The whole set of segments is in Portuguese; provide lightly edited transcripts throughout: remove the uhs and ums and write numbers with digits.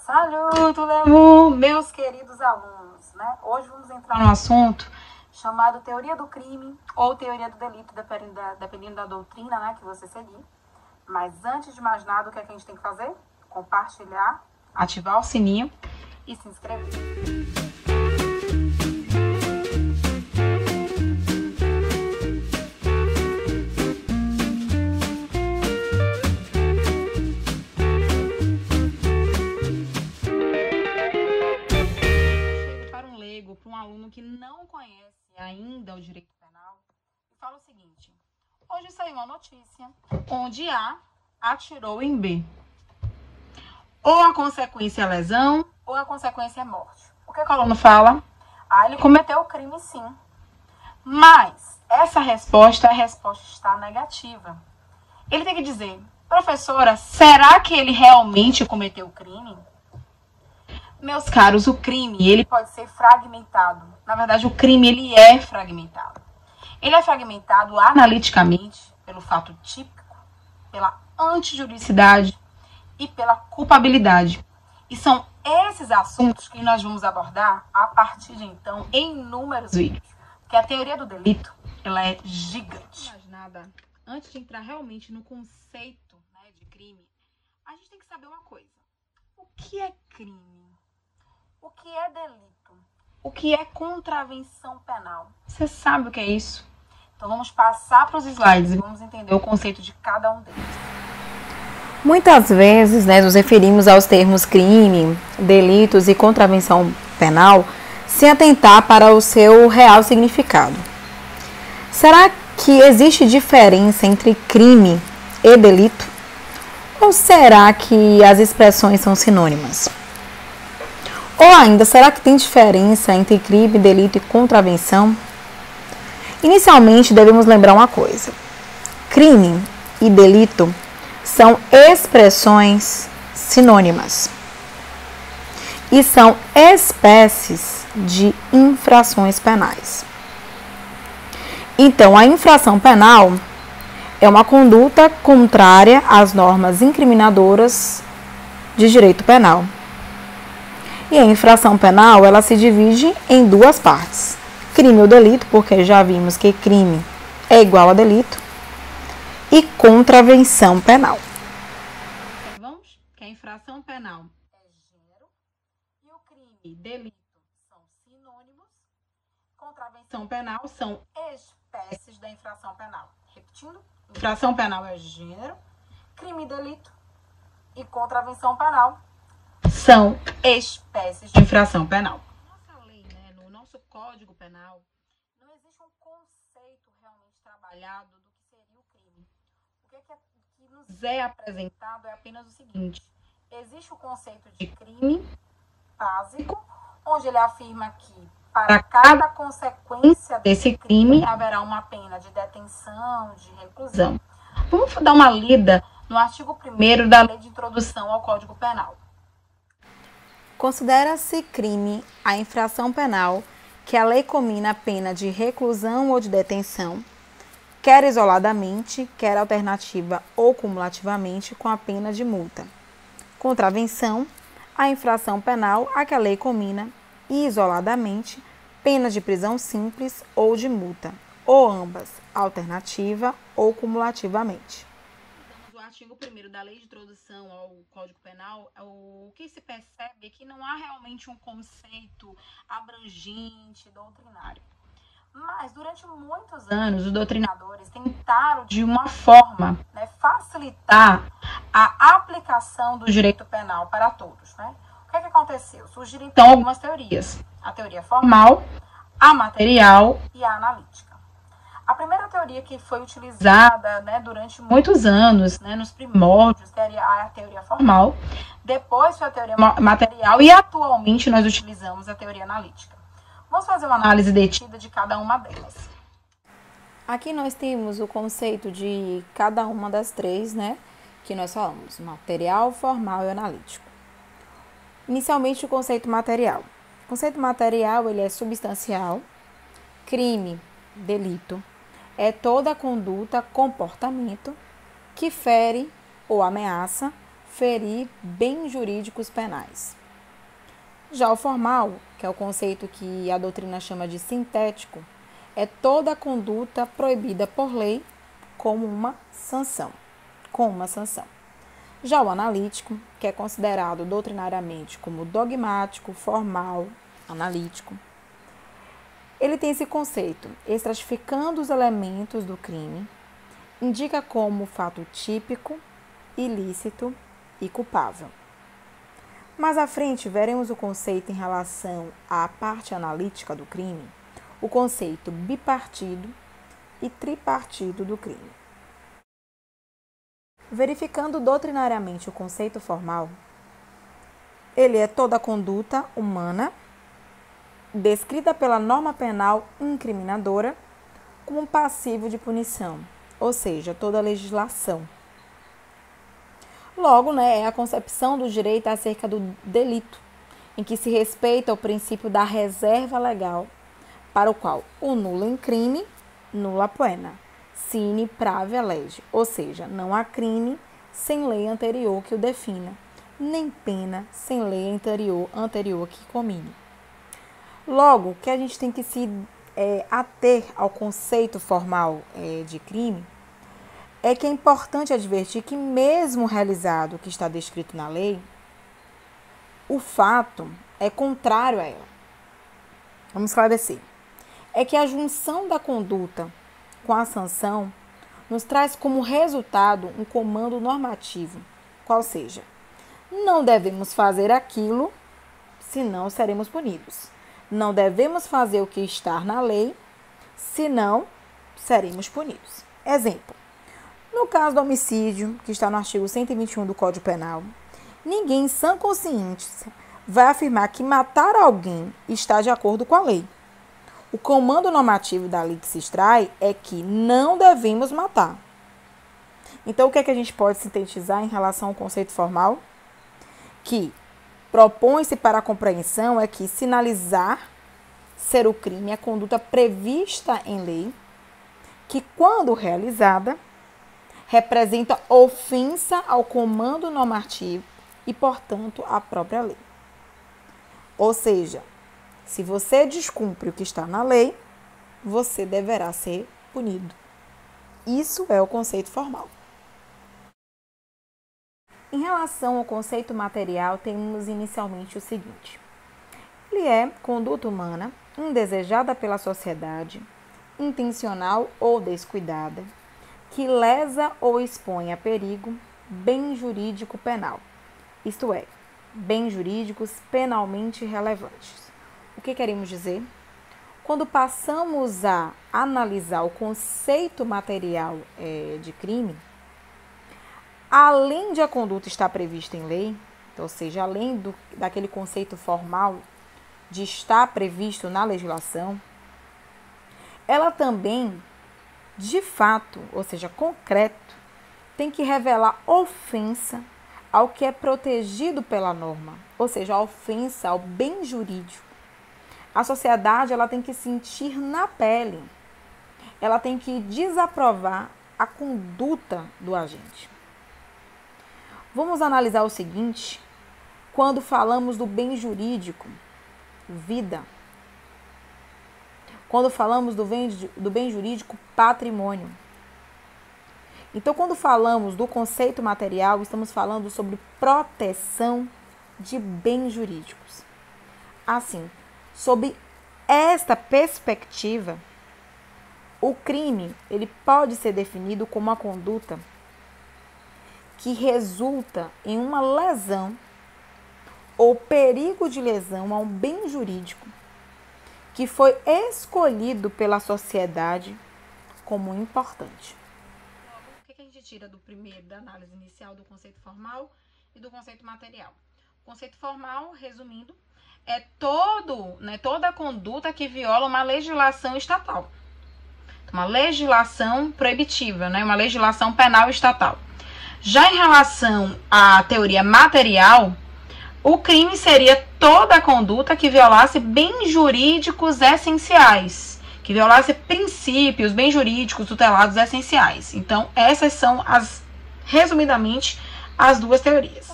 Salut, tudo meus queridos alunos, né? Hoje vamos entrar num assunto chamado teoria do crime ou teoria do delito, dependendo da doutrina, né, que você seguir. Mas antes de mais nada, o que é que a gente tem que fazer? Compartilhar, ativar o sininho e se inscrever. Para um aluno que não conhece ainda o direito penal e fala o seguinte: hoje saiu uma notícia onde A atirou em B. Ou a consequência é lesão, ou a consequência é morte. O que o aluno fala? Ele cometeu o crime sim. Mas essa resposta, a resposta está negativa. Ele tem que dizer: professora, será que ele realmente cometeu o crime? Meus caros, o crime, ele pode ser fragmentado. Na verdade, o crime, ele é fragmentado. Ele é fragmentado analiticamente pelo fato típico, pela antijuridicidade e pela culpabilidade. E são esses assuntos que nós vamos abordar a partir de então em inúmeros vídeos. Porque a teoria do delito, ela é gigante. Mas nada, antes de entrar realmente no conceito, né, de crime, a gente tem que saber uma coisa. O que é crime? O que é delito? O que é contravenção penal? Você sabe o que é isso? Então vamos passar para os slides e vamos entender o conceito de cada um deles. Muitas vezes, nos referimos aos termos crime, delitos e contravenção penal sem atentar para o seu real significado. Será que existe diferença entre crime e delito? Ou será que as expressões são sinônimas? Ou ainda, será que tem diferença entre crime, delito e contravenção? Inicialmente, devemos lembrar uma coisa. Crime e delito são expressões sinônimas e são espécies de infrações penais. Então, a infração penal é uma conduta contrária às normas incriminadoras de direito penal. E a infração penal, ela se divide em duas partes. Crime ou delito, porque já vimos que crime é igual a delito, e contravenção penal. Vamos? Que a infração penal é gênero e o crime e delito são sinônimos. Contravenção penal são espécies da infração penal. Repetindo, infração penal é gênero, crime e delito e contravenção penal são espécies de infração penal. Nossa lei, no nosso Código Penal, não existe um conceito realmente trabalhado do que seria o crime. O que nos é apresentado é apenas o seguinte: existe o conceito de crime básico, onde ele afirma que para cada consequência desse crime haverá uma pena de detenção, de reclusão. Vamos dar uma lida no artigo 1º da Lei de Introdução ao Código Penal. Considera-se crime a infração penal que a lei comina a pena de reclusão ou de detenção, quer isoladamente, quer alternativa ou cumulativamente, com a pena de multa. Contravenção, a infração penal a que a lei comina isoladamente, pena de prisão simples ou de multa, ou ambas, alternativa ou cumulativamente. O artigo 1º da Lei de Introdução ao Código Penal, o que se percebe é que não há realmente um conceito abrangente, doutrinário. Mas, durante muitos anos, os doutrinadores tentaram, de uma forma, facilitar a aplicação do direito penal para todos. O que aconteceu? Surgiram, então, algumas teorias. A teoria formal, a material e a analítica. A primeira teoria que foi utilizada durante muitos anos, nos primórdios, a teoria formal, depois foi a teoria material e atualmente nós utilizamos a teoria analítica. Vamos fazer uma análise detida de cada uma delas. Aqui nós temos o conceito de cada uma das três, que nós falamos, material, formal e analítico. Inicialmente o conceito material. O conceito material, ele é substancial, crime, delito, é toda conduta, comportamento que fere ou ameaça ferir bens jurídicos penais. Já o formal, que é o conceito que a doutrina chama de sintético, é toda conduta proibida por lei com uma sanção. Já o analítico, que é considerado doutrinariamente como dogmático, formal, analítico, ele tem esse conceito, estratificando os elementos do crime, indica como fato típico, ilícito e culpável. Mais à frente, veremos o conceito em relação à parte analítica do crime, o conceito bipartido e tripartido do crime. Verificando doutrinariamente o conceito formal, ele é toda conduta humana descrita pela norma penal incriminadora como passivo de punição, ou seja, toda legislação. Logo, é a concepção do direito acerca do delito, em que se respeita o princípio da reserva legal, para o qual o nulo in crime, nulla poena, sine pravia lege, ou seja, não há crime sem lei anterior que o defina, nem pena sem lei anterior que comine. Logo, que a gente tem que se ater ao conceito formal de crime, é que é importante advertir que mesmo realizado o que está descrito na lei, o fato é contrário a ela. Vamos esclarecer. É que a junção da conduta com a sanção nos traz como resultado um comando normativo, qual seja, não devemos fazer aquilo, senão seremos punidos. Não devemos fazer o que está na lei, senão seremos punidos. Exemplo. No caso do homicídio, que está no artigo 121 do Código Penal, ninguém em sã consciência vai afirmar que matar alguém está de acordo com a lei. O comando normativo da lei que se extrai é que não devemos matar. Então, o que é que a gente pode sintetizar em relação ao conceito formal? Que propõe-se para a compreensão é que sinalizar ser o crime é a conduta prevista em lei, que quando realizada, representa ofensa ao comando normativo e, portanto, à própria lei. Ou seja, se você descumpre o que está na lei, você deverá ser punido. Isso é o conceito formal. Em relação ao conceito material, temos inicialmente o seguinte. Ele é conduta humana, indesejada pela sociedade, intencional ou descuidada, que lesa ou expõe a perigo bem jurídico penal, isto é, bens jurídicos penalmente relevantes. O que queremos dizer? Quando passamos a analisar o conceito material de crime, além de a conduta estar prevista em lei, ou seja, além daquele conceito formal de estar previsto na legislação, ela também, de fato, ou seja, concreto, tem que revelar ofensa ao que é protegido pela norma, ou seja, a ofensa ao bem jurídico. A sociedade ela tem que sentir na pele, ela tem que desaprovar a conduta do agente. Vamos analisar o seguinte, quando falamos do bem jurídico, vida. Quando falamos do bem jurídico, patrimônio. Então, quando falamos do conceito material, estamos falando sobre proteção de bens jurídicos. Assim, sob esta perspectiva, o crime ele pode ser definido como uma conduta que resulta em uma lesão ou perigo de lesão a um bem jurídico que foi escolhido pela sociedade como importante. O que a gente tira da análise inicial do conceito formal e do conceito material? O conceito formal, resumindo, é toda conduta que viola uma legislação estatal. Uma legislação proibitiva, uma legislação penal estatal. Já em relação à teoria material, o crime seria toda conduta que violasse bens jurídicos essenciais, que violasse princípios, bens jurídicos tutelados essenciais. Então, essas são, resumidamente, as duas teorias.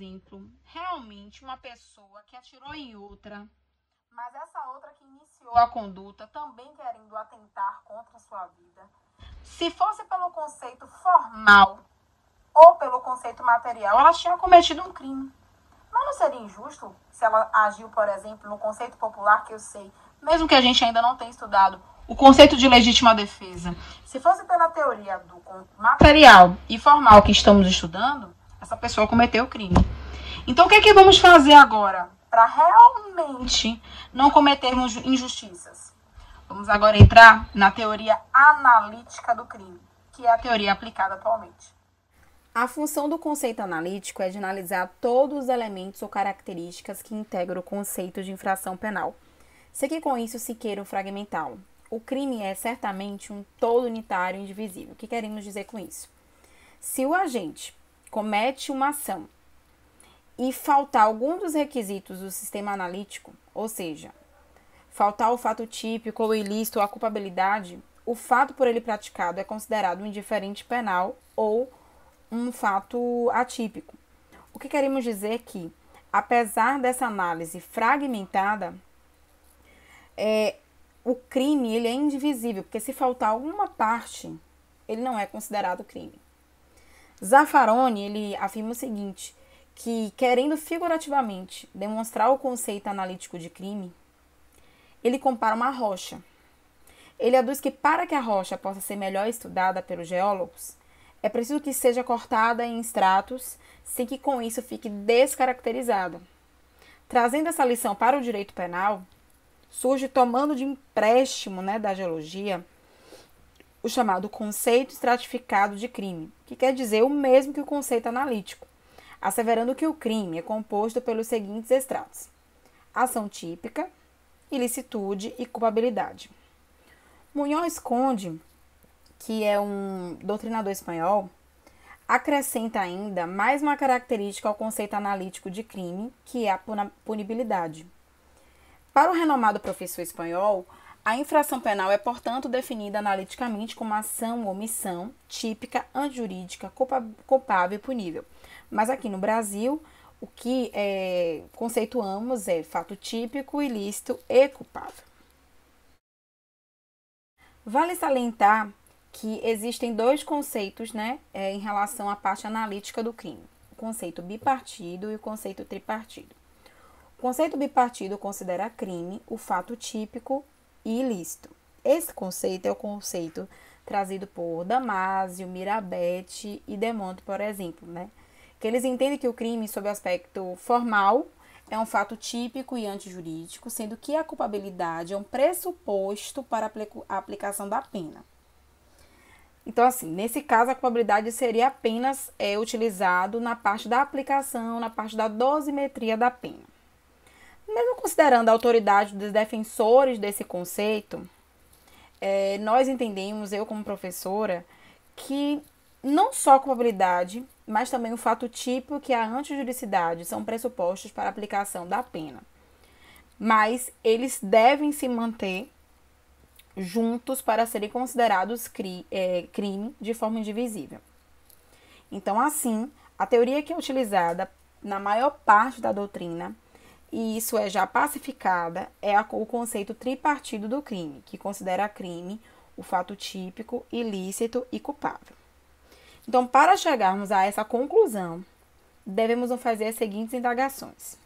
exemplo, realmente uma pessoa que atirou em outra, mas essa outra que iniciou a conduta também querendo atentar contra a sua vida, se fosse pelo conceito formal ou pelo conceito material, ela tinha cometido um crime. Mas não seria injusto se ela agiu, por exemplo, no conceito popular que eu sei, mesmo que a gente ainda não tenha estudado, o conceito de legítima defesa. Se fosse pela teoria do material e formal que estamos estudando, essa pessoa cometeu o crime. Então, o que é que vamos fazer agora para realmente não cometermos injustiças? Vamos agora entrar na teoria analítica do crime, que é a teoria aplicada atualmente. A função do conceito analítico é de analisar todos os elementos ou características que integram o conceito de infração penal, sem que com isso se queira fragmentá-lo. O crime é certamente um todo unitário e indivisível. O que queremos dizer com isso? Se o agente comete uma ação e faltar algum dos requisitos do sistema analítico, ou seja, faltar o fato típico ou ilícito ou a culpabilidade, o fato por ele praticado é considerado um indiferente penal ou um fato atípico. O que queremos dizer é que, apesar dessa análise fragmentada, o crime ele é indivisível, porque se faltar alguma parte, ele não é considerado crime. Zaffaroni ele afirma o seguinte, que querendo figurativamente demonstrar o conceito analítico de crime, ele compara uma rocha. Ele aduz que para que a rocha possa ser melhor estudada pelos geólogos, é preciso que seja cortada em estratos, sem que com isso fique descaracterizada. Trazendo essa lição para o direito penal, surge tomando de empréstimo da geologia o chamado conceito estratificado de crime, que quer dizer o mesmo que o conceito analítico, asseverando que o crime é composto pelos seguintes estratos: ação típica, ilicitude e culpabilidade. Munhoz Conde, que é um doutrinador espanhol, acrescenta ainda mais uma característica ao conceito analítico de crime, que é a punibilidade. Para o renomado professor espanhol, a infração penal é, portanto, definida analiticamente como ação ou omissão típica, antijurídica, culpável e punível. Mas aqui no Brasil, o que conceituamos é fato típico, ilícito e culpável. Vale salientar que existem dois conceitos em relação à parte analítica do crime: o conceito bipartido e o conceito tripartido. O conceito bipartido considera crime o fato típico e ilícito. Esse conceito é o conceito trazido por Damasio, Mirabete e De Monte, por exemplo, que eles entendem que o crime, sob o aspecto formal, é um fato típico e antijurídico, sendo que a culpabilidade é um pressuposto para a aplicação da pena. Então, assim, nesse caso, a culpabilidade seria apenas utilizado na parte da aplicação, na parte da dosimetria da pena. Mesmo considerando a autoridade dos defensores desse conceito, nós entendemos, eu como professora, que não só a culpabilidade, mas também o fato típico que a antijuridicidade são pressupostos para a aplicação da pena. Mas eles devem se manter juntos para serem considerados crime de forma indivisível. Então, assim, a teoria que é utilizada na maior parte da doutrina, e isso é já pacificada, é o conceito tripartido do crime, que considera crime o fato típico, ilícito e culpável. Então, para chegarmos a essa conclusão, devemos fazer as seguintes indagações.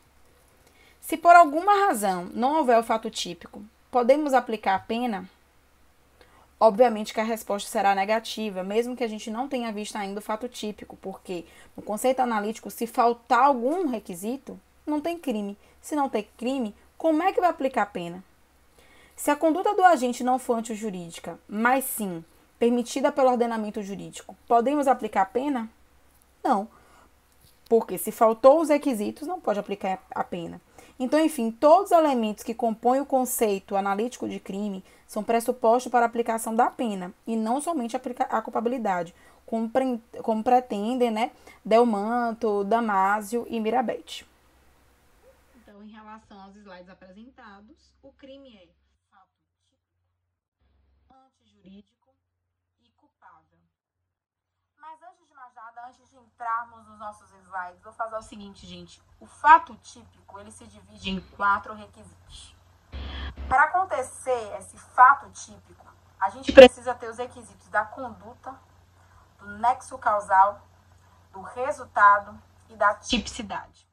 Se por alguma razão não houver o fato típico, podemos aplicar a pena? Obviamente que a resposta será negativa, mesmo que a gente não tenha visto ainda o fato típico, porque no conceito analítico, se faltar algum requisito, não tem crime. Se não tem crime, como é que vai aplicar a pena? Se a conduta do agente não for antijurídica, mas sim permitida pelo ordenamento jurídico, podemos aplicar a pena? Não, porque se faltou os requisitos, não pode aplicar a pena. Então, enfim, todos os elementos que compõem o conceito analítico de crime são pressupostos para a aplicação da pena, e não somente a culpabilidade, como pretendem, Delmanto, Damasio e Mirabete. Então, em relação aos slides apresentados, o crime é fato típico, antijurídico e culpável. Mas antes de mais nada, antes de entrarmos nos nossos slides, vou fazer o seguinte, gente. O fato típico, ele se divide em 4 requisitos. Para acontecer esse fato típico, a gente precisa ter os requisitos da conduta, do nexo causal, do resultado e da tipicidade.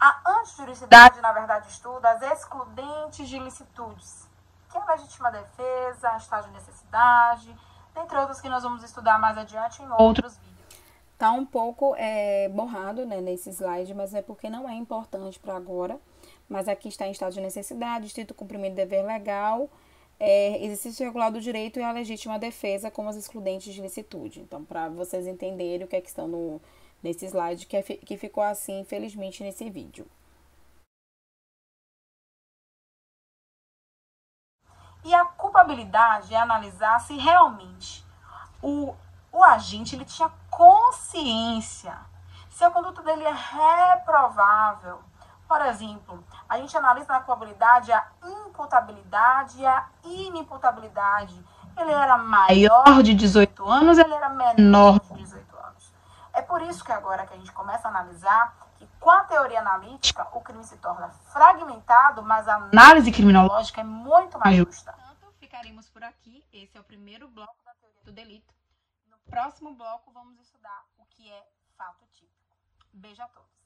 A antijuridicidade, na verdade, estuda as excludentes de ilicitudes, que é a legítima defesa, a estágio de necessidade, dentre outros que nós vamos estudar mais adiante em outros vídeos. Tá um pouco borrado, né, nesse slide, mas é porque não é importante para agora. Mas aqui está em estado de necessidade, estrito cumprimento de dever legal, exercício regular do direito e a legítima defesa como as excludentes de licitude. Então, para vocês entenderem o que é que estão nesse slide, que ficou assim, infelizmente, nesse vídeo. E a culpabilidade é analisar se realmente o agente ele tinha consciência, se a conduta dele é reprovável. Por exemplo, a gente analisa na culpabilidade a imputabilidade e a inimputabilidade. Ele era maior de 18 anos, ele era menor de 18 anos. É por isso que agora que a gente começa a analisar que com a teoria analítica o crime se torna fragmentado, mas a análise criminológica é muito mais justa. Portanto, ficaremos por aqui. Esse é o primeiro bloco da teoria do delito. No próximo bloco vamos estudar o que é fato típico. Beijo a todos.